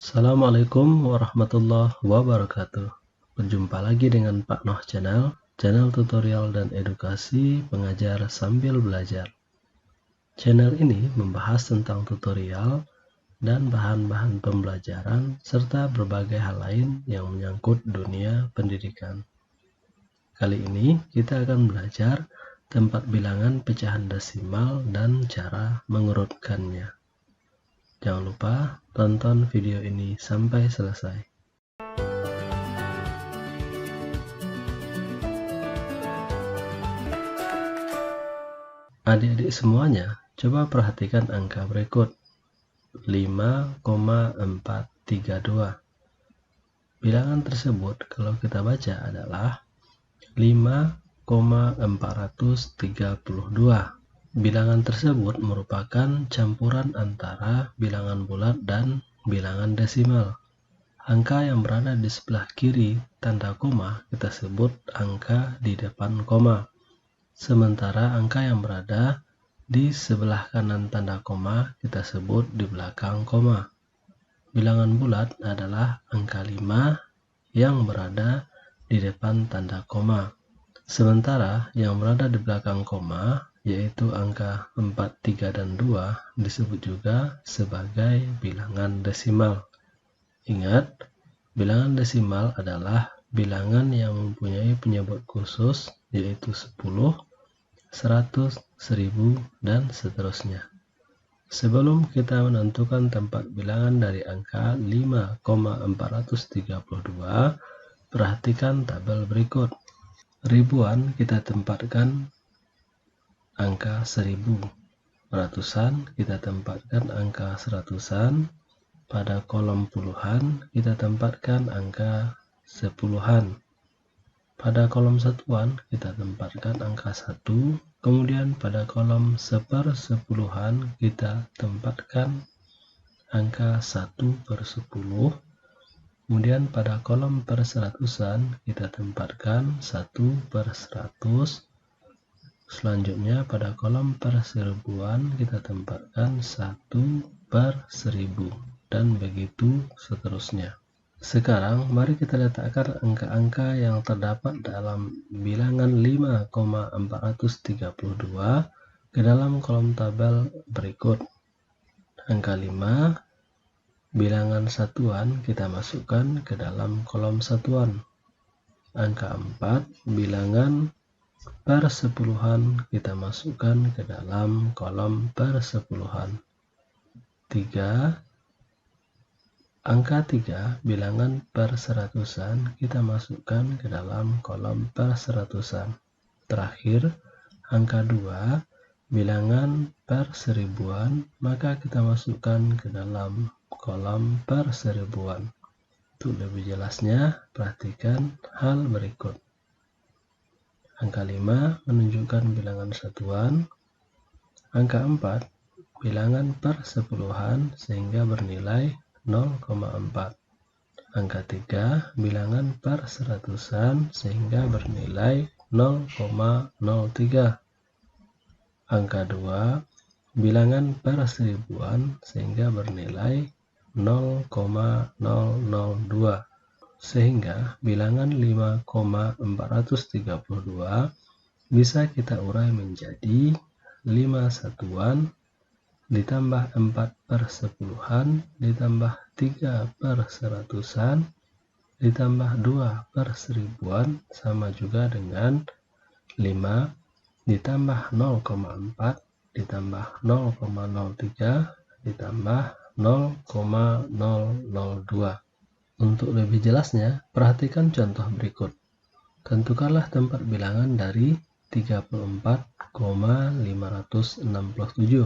Assalamualaikum warahmatullahi wabarakatuh. Berjumpa lagi dengan Pak Noh channel tutorial dan edukasi pengajar sambil belajar. Channel ini membahas tentang tutorial dan bahan-bahan pembelajaran serta berbagai hal lain yang menyangkut dunia pendidikan. Kali ini kita akan belajar tempat bilangan pecahan desimal dan cara mengurutkannya. Jangan lupa tonton video ini sampai selesai. Adik-adik semuanya, coba perhatikan angka berikut. 5,432. Bilangan tersebut kalau kita baca adalah 5,432. Bilangan tersebut merupakan campuran antara bilangan bulat dan bilangan desimal. Angka yang berada di sebelah kiri tanda koma kita sebut angka di depan koma. Sementara angka yang berada di sebelah kanan tanda koma kita sebut di belakang koma. Bilangan bulat adalah angka 5 yang berada di depan tanda koma. Sementara yang berada di belakang koma yaitu angka 4, 3, dan 2 disebut juga sebagai bilangan desimal. Ingat, bilangan desimal adalah bilangan yang mempunyai penyebut khusus yaitu 10, 100, 1000, dan seterusnya. Sebelum kita menentukan tempat bilangan dari angka 5,432, perhatikan tabel berikut. Ribuan kita tempatkan angka 1000, ratusan kita tempatkan angka seratusan, pada kolom puluhan kita tempatkan angka sepuluhan, pada kolom satuan kita tempatkan angka 1, kemudian pada kolom sepersepuluhan kita tempatkan angka 1/10, kemudian pada kolom perseratusan kita tempatkan 1/100, selanjutnya pada kolom perseribuan kita tempatkan 1/1000, dan begitu seterusnya. Sekarang mari kita letakkan angka-angka yang terdapat dalam bilangan 5,432 ke dalam kolom tabel berikut. Angka 5 bilangan satuan kita masukkan ke dalam kolom satuan. Angka 4 bilangan persepuluhan kita masukkan ke dalam kolom persepuluhan. Angka 3 bilangan perseratusan kita masukkan ke dalam kolom perseratusan. Terakhir, angka 2 bilangan perseribuan maka kita masukkan ke dalam kolom perseribuan. Untuk lebih jelasnya, perhatikan hal berikut. Angka 5 menunjukkan bilangan satuan. Angka 4 bilangan persepuluhan sehingga bernilai 0,4. Angka 3 bilangan perseratusan sehingga bernilai 0,03. Angka 2 bilangan perseribuan sehingga bernilai 0,002. Sehingga bilangan 5,432 bisa kita urai menjadi 5 satuan ditambah 4 persepuluhan ditambah 3 perseratusan ditambah 2 perseribuan sama juga dengan 5 ditambah 0,4 ditambah 0,03 ditambah 0,002. Untuk lebih jelasnya, perhatikan contoh berikut. Tentukanlah tempat bilangan dari 34,567.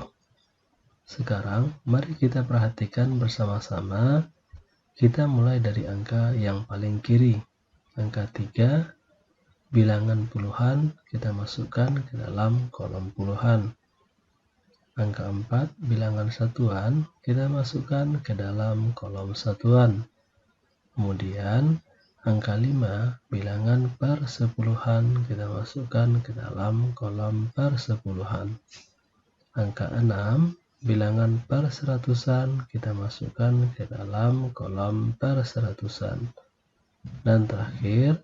Sekarang, mari kita perhatikan bersama-sama. Kita mulai dari angka yang paling kiri. Angka 3, bilangan puluhan kita masukkan ke dalam kolom puluhan. Angka 4, bilangan satuan kita masukkan ke dalam kolom satuan. Kemudian, angka 5, bilangan persepuluhan kita masukkan ke dalam kolom persepuluhan. Angka 6, bilangan perseratusan kita masukkan ke dalam kolom perseratusan. Dan terakhir,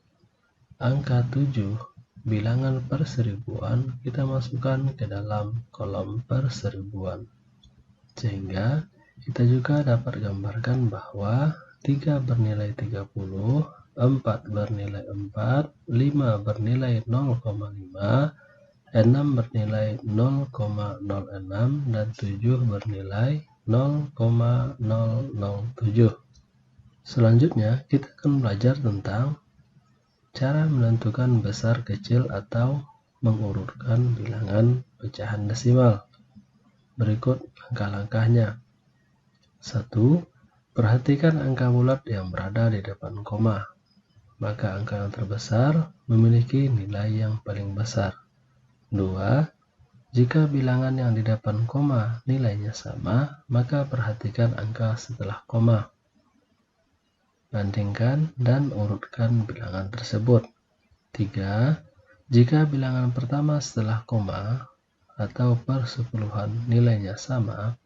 angka 7, bilangan perseribuan kita masukkan ke dalam kolom perseribuan. Sehingga kita juga dapat gambarkan bahwa 3 bernilai 30, 4 bernilai 4, 5 bernilai 0,5, 6 bernilai 0,06, dan 7 bernilai 0,007. Selanjutnya, kita akan belajar tentang cara menentukan besar kecil atau mengurutkan bilangan pecahan desimal. Berikut langkah-langkahnya. 1. Perhatikan angka bulat yang berada di depan koma. Maka angka yang terbesar memiliki nilai yang paling besar. 2. Jika bilangan yang di depan koma nilainya sama, maka perhatikan angka setelah koma. Bandingkan dan urutkan bilangan tersebut. 3. Jika bilangan pertama setelah koma atau persepuluhan nilainya sama,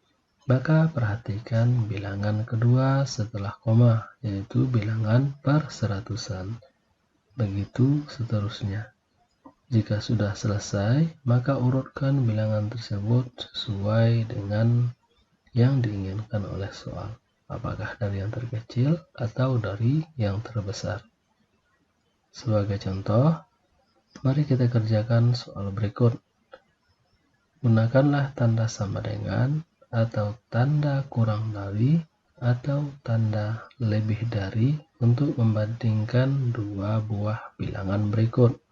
maka perhatikan bilangan kedua setelah koma, yaitu bilangan perseratusan. Begitu seterusnya. Jika sudah selesai, maka urutkan bilangan tersebut sesuai dengan yang diinginkan oleh soal. Apakah dari yang terkecil atau dari yang terbesar. Sebagai contoh, mari kita kerjakan soal berikut. Gunakanlah tanda sama dengan atau tanda kurang dari atau tanda lebih dari untuk membandingkan dua buah bilangan berikut.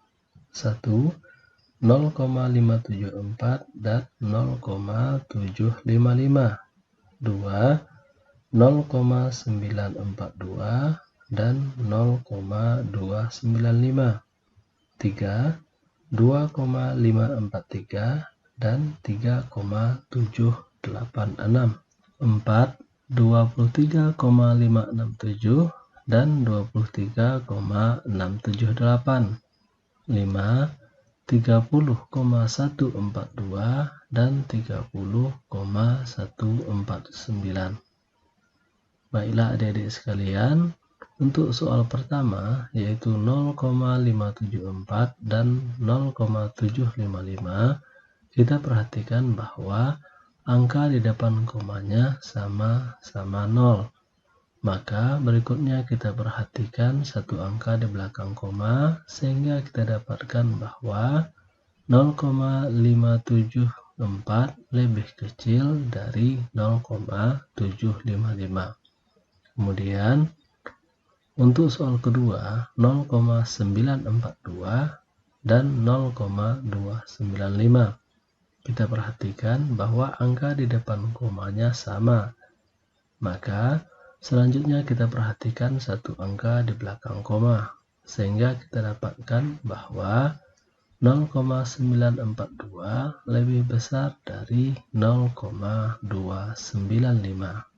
1. 0,574 dan 0,755. 2. 0,942 dan 0,295. 3. 2,543 dan 3,786. 4. 23,567 dan 23,678. 5. 30,142 dan 30,149. Baiklah adik-adik sekalian, untuk soal pertama yaitu 0,574 dan 0,755, kita perhatikan bahwa angka di depan komanya sama-sama 0. Maka berikutnya kita perhatikan satu angka di belakang koma sehingga kita dapatkan bahwa 0,574 lebih kecil dari 0,755. Kemudian untuk soal kedua 0,942 dan 0,295. Kita perhatikan bahwa angka di depan komanya sama. Maka selanjutnya kita perhatikan satu angka di belakang koma sehingga kita dapatkan bahwa 0,942 lebih besar dari 0,295.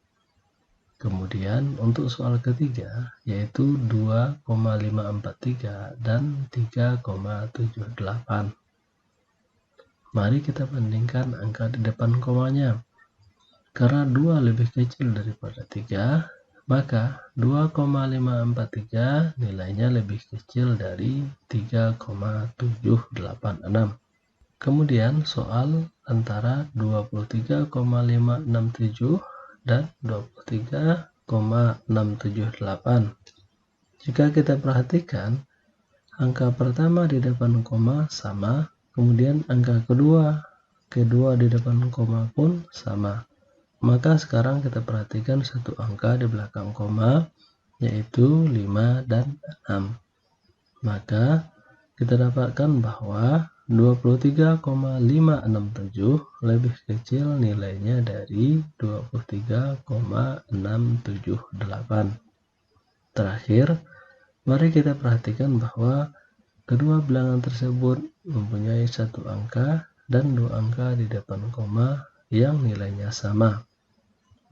Kemudian untuk soal ketiga yaitu 2,543 dan 3,78. Mari kita bandingkan angka di depan komanya. Karena 2 lebih kecil daripada 3, maka 2,543 nilainya lebih kecil dari 3,786. Kemudian soal antara 23,567 dan 23,678. Jika kita perhatikan, angka pertama di depan koma sama, kemudian angka kedua di depan koma pun sama. Maka sekarang kita perhatikan satu angka di belakang koma, yaitu 5 dan 6. Maka kita dapatkan bahwa 23,567 lebih kecil nilainya dari 23,678. Terakhir, mari kita perhatikan bahwa kedua bilangan tersebut mempunyai satu angka dan dua angka di depan koma yang nilainya sama.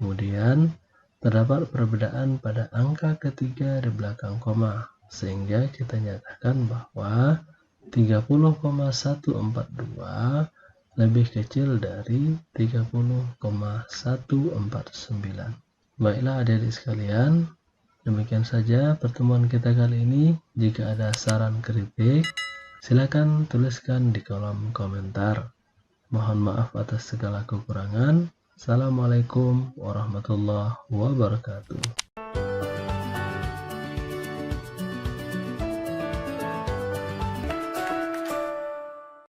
Kemudian, terdapat perbedaan pada angka ketiga di belakang koma, sehingga kita nyatakan bahwa 30,142 lebih kecil dari 30,149. Baiklah adik-adik sekalian, demikian saja pertemuan kita kali ini. Jika ada saran kritik, silakan tuliskan di kolom komentar. Mohon maaf atas segala kekurangan. Assalamualaikum warahmatullahi wabarakatuh.